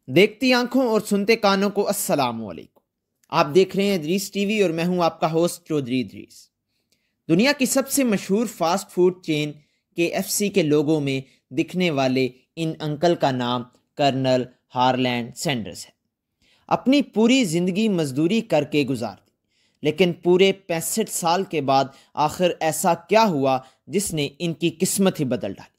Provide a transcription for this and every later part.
دیکھتی آنکھوں اور سنتے کانوں کو السلام علیکم۔ آپ دیکھ رہے ہیں ادریس ٹی وی اور میں ہوں آپ کا ہوسٹ چودھری ادریس۔ دنیا کی سب سے مشہور فاسٹ فوڈ چین KFC کے لوگوں میں دکھنے والے ان انکل کا نام کرنل ہارلینڈ سینڈرز ہے۔ اپنی پوری زندگی مزدوری کر کے گزار دی، لیکن پورے 65 سال کے بعد آخر ایسا کیا ہوا جس نے ان کی قسمت ہی بدل ڈالی؟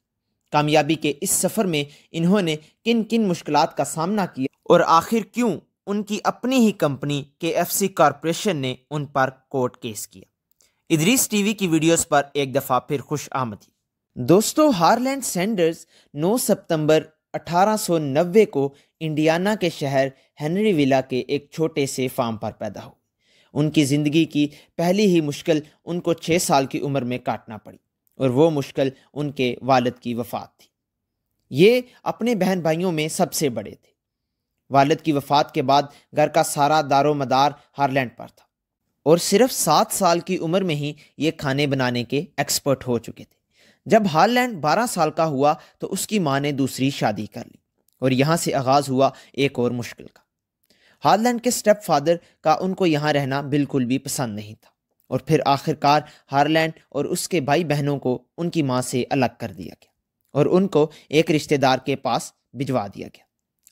کامیابی کے اس سفر میں انہوں نے کن کن مشکلات کا سامنا کیا اور آخر کیوں ان کی اپنی ہی کمپنی KFC کارپوریشن نے ان پر کورٹ کیس کیا؟ ادریس ٹی وی کی ویڈیوز پر ایک دفعہ پھر خوش آمدید۔ دوستو، ہارلینڈ سینڈرز 9 ستمبر 1890 کو انڈیانا کے شہر ہنری ویلا کے ایک چھوٹے سے فارم پر پیدا ہوئے۔ ان کی زندگی کی پہلی ہی مشکل ان کو 6 سال کی عمر میں کاٹنا پڑی، اور وہ مشکل ان کے والد کی وفات تھی۔ یہ اپنے بہن بھائیوں میں سب سے بڑے تھے۔ والد کی وفات کے بعد گھر کا سارا دار و مدار ہارلینڈ پر تھا، اور صرف 7 سال کی عمر میں ہی یہ کھانے بنانے کے ایکسپرٹ ہو چکے تھے۔ جب ہارلینڈ 12 سال کا ہوا تو اس کی ماں نے دوسری شادی کر لی، اور یہاں سے آغاز ہوا ایک اور مشکل کا۔ ہارلینڈ کے سٹیپ فادر کا ان کو یہاں رہنا بالکل بھی پسند نہیں تھا، اور پھر آخرکار ہارلینڈ اور اس کے بھائی بہنوں کو ان کی ماں سے الگ کر دیا گیا اور ان کو ایک رشتہ دار کے پاس بھجوا دیا گیا۔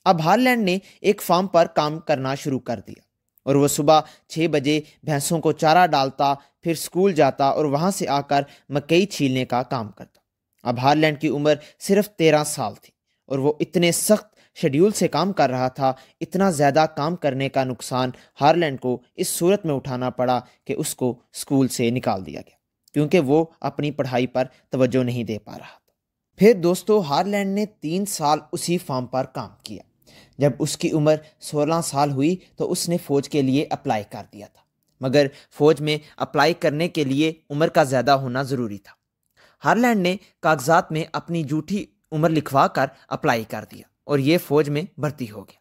اب ہارلینڈ نے ایک فارم پر کام کرنا شروع کر دیا، اور وہ صبح 6 بجے بھینسوں کو چارہ ڈالتا، پھر اسکول جاتا اور وہاں سے آ کر مکئی چھیلنے کا کام کرتا۔ اب ہارلینڈ کی عمر صرف 13 سال تھی، اور وہ اتنے سخت شیڈیول سے کام کر رہا تھا۔ اتنا زیادہ کام کرنے کا نقصان ہارلینڈ کو اس صورت میں اٹھانا پڑا کہ اس کو اسکول سے نکال دیا گیا، کیونکہ وہ اپنی پڑھائی پر توجہ نہیں دے پا رہا تھا۔ پھر دوستو، ہارلینڈ نے 3 سال اسی فارم پر کام کیا۔ جب اس کی عمر 16 سال ہوئی تو اس نے فوج کے لیے اپلائی کر دیا تھا، مگر فوج میں اپلائی کرنے کے لیے عمر کا زیادہ ہونا ضروری تھا۔ ہارلینڈ نے کاغذات میں اپنی جھوٹی عمر لکھوا کر اپلائی کر دیا، اور یہ فوج میں بھرتی ہو گیا۔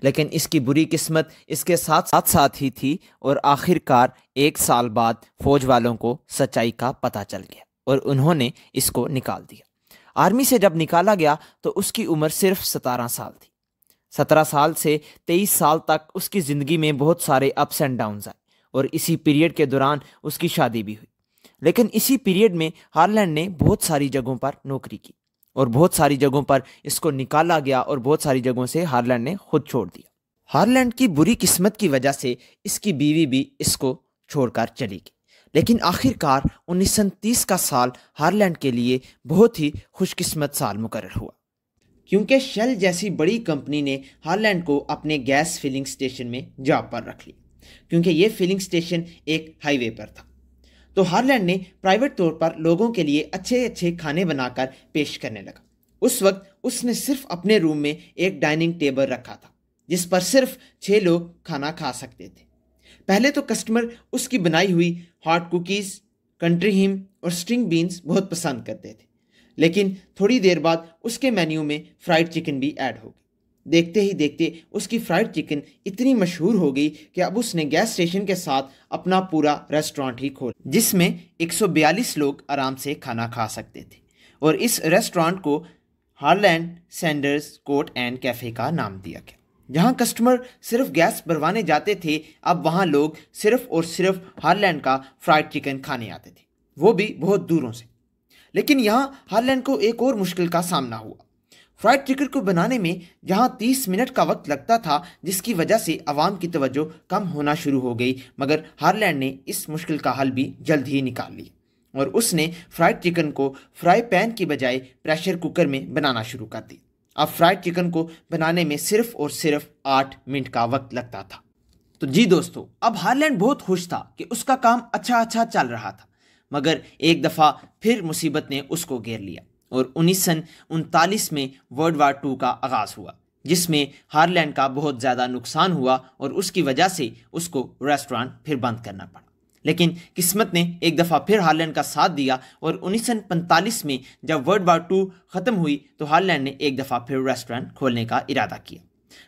لیکن اس کی بری قسمت اس کے ساتھ ہی تھی، اور آخرکار 1 سال بعد فوج والوں کو سچائی کا پتہ چل گیا، اور انہوں نے اس کو نکال دیا۔ آرمی سے جب نکالا گیا تو اس کی عمر صرف 17 سال تھی۔ 17 سال سے 23 سال تک اس کی زندگی میں بہت سارے اپس اینڈ ڈاؤنز آئے، اور اسی پیریڈ کے دوران اس کی شادی بھی ہوئی۔ لیکن اسی پیریڈ میں ہارلینڈ نے بہت ساری جگہوں پر نوکری کی، اور بہت ساری جگہوں پر اس کو نکالا گیا، اور بہت ساری جگہوں سے ہارلینڈ نے خود چھوڑ دیا۔ ہارلینڈ کی بری قسمت کی وجہ سے اس کی بیوی بھی اس کو چھوڑ کر چلی گئی۔ لیکن آخرکار 1930 کا سال ہارلینڈ کے لیے بہت ہی خوش قسمت سال مقرر ہوا، کیونکہ شیل جیسی بڑی کمپنی نے ہارلینڈ کو اپنے گیس فلنگ سٹیشن میں جاب پر رکھ لیا، کیونکہ یہ فلنگ سٹیشن ایک ہائی وے پر تھا۔ تو ہارلینڈ نے پرائیویٹ طور پر لوگوں کے لیے اچھے کھانے بنا کر پیش کرنے لگا۔ اس وقت اس نے صرف اپنے روم میں ایک ڈائننگ ٹیبل رکھا تھا، جس پر صرف 6 لوگ کھانا کھا سکتے تھے۔ پہلے تو کسٹمر اس کی بنائی ہوئی ہاٹ کوکیز، کنٹری ہیم اور سٹرنگ بینز بہت پسند کرتے تھے، لیکن تھوڑی دیر بعد اس کے مینیو میں فرائیڈ چکن بھی ایڈ ہو گئی۔ دیکھتے ہی دیکھتے اس کی فرائیڈ چکن اتنی مشہور ہو گئی کہ اب اس نے گیس اسٹیشن کے ساتھ اپنا پورا ریسٹورانٹ ہی کھولا، جس میں 142 لوگ آرام سے کھانا کھا سکتے تھے، اور اس ریسٹورانٹ کو ہارلینڈ سینڈرز کوٹ اینڈ کیفے کا نام دیا گیا۔ جہاں کسٹمر صرف گیس بھروانے جاتے تھے، اب وہاں لوگ صرف اور صرف ہارلینڈ کا فرائیڈ چکن کھانے آتے تھے، وہ بھی بہت دوروں سے۔ لیکن یہاں ہارلینڈ کو ایک اور مشکل کا سامنا ہوا۔ فرائیڈ چکن کو بنانے میں جہاں 30 منٹ کا وقت لگتا تھا، جس کی وجہ سے عوام کی توجہ کم ہونا شروع ہو گئی، مگر ہارلینڈ نے اس مشکل کا حل بھی جلد ہی نکال لیا، اور اس نے فرائیڈ چکن کو فرائی پین کی بجائے پریشر کوکر میں بنانا شروع کر دی۔ اب فرائیڈ چکن کو بنانے میں صرف اور صرف 8 منٹ کا وقت لگتا تھا۔ تو جی دوستو، اب ہارلینڈ بہت خوش تھا کہ اس کا کام اچھا چل رہا تھا، مگر ایک دفعہ پھر مصیبت نے اس کو گھیر لیا، اور 1939 میں ورلڈ وار 2 کا آغاز ہوا، جس میں ہارلینڈ کا بہت زیادہ نقصان ہوا، اور اس کی وجہ سے اس کو ریسٹورانٹ پھر بند کرنا پڑا۔ لیکن قسمت نے ایک دفعہ پھر ہارلینڈ کا ساتھ دیا، اور 1945 میں جب ورلڈ وار 2 ختم ہوئی تو ہارلینڈ نے ایک دفعہ پھر ریسٹورانٹ کھولنے کا ارادہ کیا،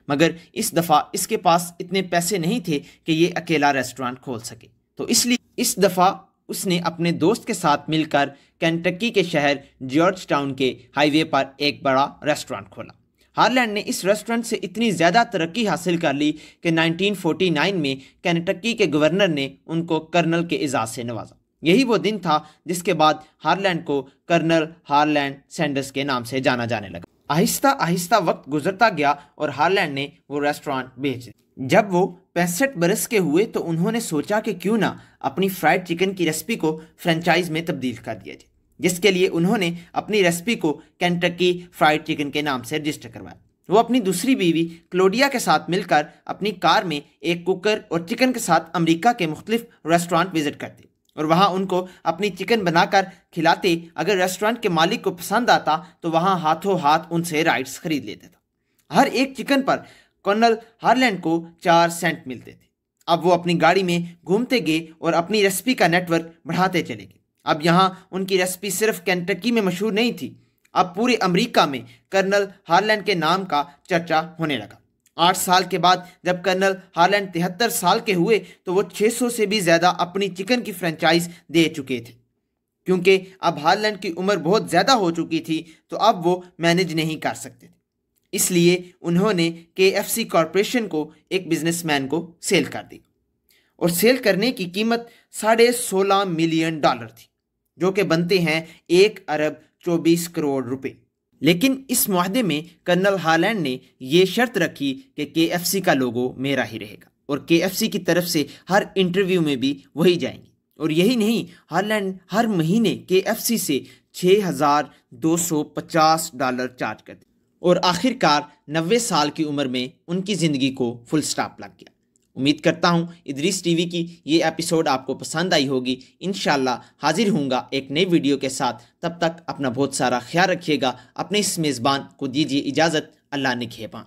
مگر اس دفعہ اس کے پاس اتنے پیسے نہیں تھے کہ یہ اکیلا ریسٹورانٹ کھول سکے۔ تو اس لیے اس دفعہ اس نے اپنے دوست کے ساتھ مل کر کینٹکی کے شہر جارج ٹاؤن کے ہائی وے پر ایک بڑا ریسٹورانٹ کھولا۔ ہارلینڈ نے اس ریسٹورنٹ سے اتنی زیادہ ترقی حاصل کر لی کہ 1949 میں کینٹکی کے گورنر نے ان کو کرنل کے اعزاز سے نوازا۔ یہی وہ دن تھا جس کے بعد ہارلینڈ کو کرنل ہارلینڈ سینڈرز کے نام سے جانا جانے لگا۔ آہستہ آہستہ وقت گزرتا گیا اور ہارلینڈ نے وہ ریسٹورانٹ بیچ دیا۔ جب وہ 65 برس کے ہوئے تو انہوں نے سوچا کہ کیوں نہ اپنی فرائیڈ چکن کی ریسپی کو فرینچائز میں تبدیل کر دیا جائے، جس کے لیے انہوں نے اپنی ریسپی کو کینٹکی فرائیڈ چکن کے نام سے رجسٹر کروایا۔ وہ اپنی دوسری بیوی کلوڈیا کے ساتھ مل کر اپنی کار میں ایک کوکر اور چکن کے ساتھ امریکہ کے مختلف ریسٹورانٹ وزٹ کرتے اور وہاں ان کو اپنی چکن بنا کر کھلاتے۔ اگر ریسٹورانٹ کے مالک کو پسند آتا تو وہاں ہاتھوں ہاتھ ان سے رائٹس خرید لیتا تھا۔ ہر ایک چکن پر کرنل ہارلینڈ کو 4 سینٹ ملتے تھے۔ اب وہ اپنی گاڑی میں گھومتے گئے اور اپنی ریسپی کا نیٹ ورک بڑھاتے چلے گئے۔ اب یہاں ان کی ریسپی صرف کینٹکی میں مشہور نہیں تھی، اب پورے امریکہ میں کرنل ہارلینڈ کے نام کا چرچا ہونے لگا۔ 8 سال کے بعد جب کرنل ہارلینڈ 73 سال کے ہوئے تو وہ 600 سے بھی زیادہ اپنی چکن کی فرینچائز دے چکے تھے۔ کیونکہ اب ہارلینڈ کی عمر بہت زیادہ ہو چکی تھی تو اب وہ مینیج نہیں کر سکتے تھے، اس لیے انہوں نے KFC کارپوریشن کو ایک بزنس مین کو سیل کر دی، اور سیل کرنے کی قیمت $16.5 ملین تھی، جو کہ بنتے ہیں 1 ارب 24 کروڑ روپے۔ لیکن اس معاہدے میں کرنل ہارلینڈ نے یہ شرط رکھی کہ KFC کا لوگو میرا ہی رہے گا، اور KFC کی طرف سے ہر انٹرویو میں بھی وہی جائیں گے۔ اور یہی نہیں، ہارلینڈ ہر مہینے KFC سے $6,250 چارج کرتے، اور آخر کار 90 سال کی عمر میں ان کی زندگی کو فل سٹاپ لگ گیا۔ امید کرتا ہوں ادریس ٹی وی کی یہ ایپیسوڈ آپ کو پسند آئی ہوگی۔ انشاءاللہ حاضر ہوں گا ایک نئی ویڈیو کے ساتھ، تب تک اپنا بہت سارا خیال رکھیے گا۔ اپنے اس میزبان کو دیجیے اجازت، اللہ نگہبان۔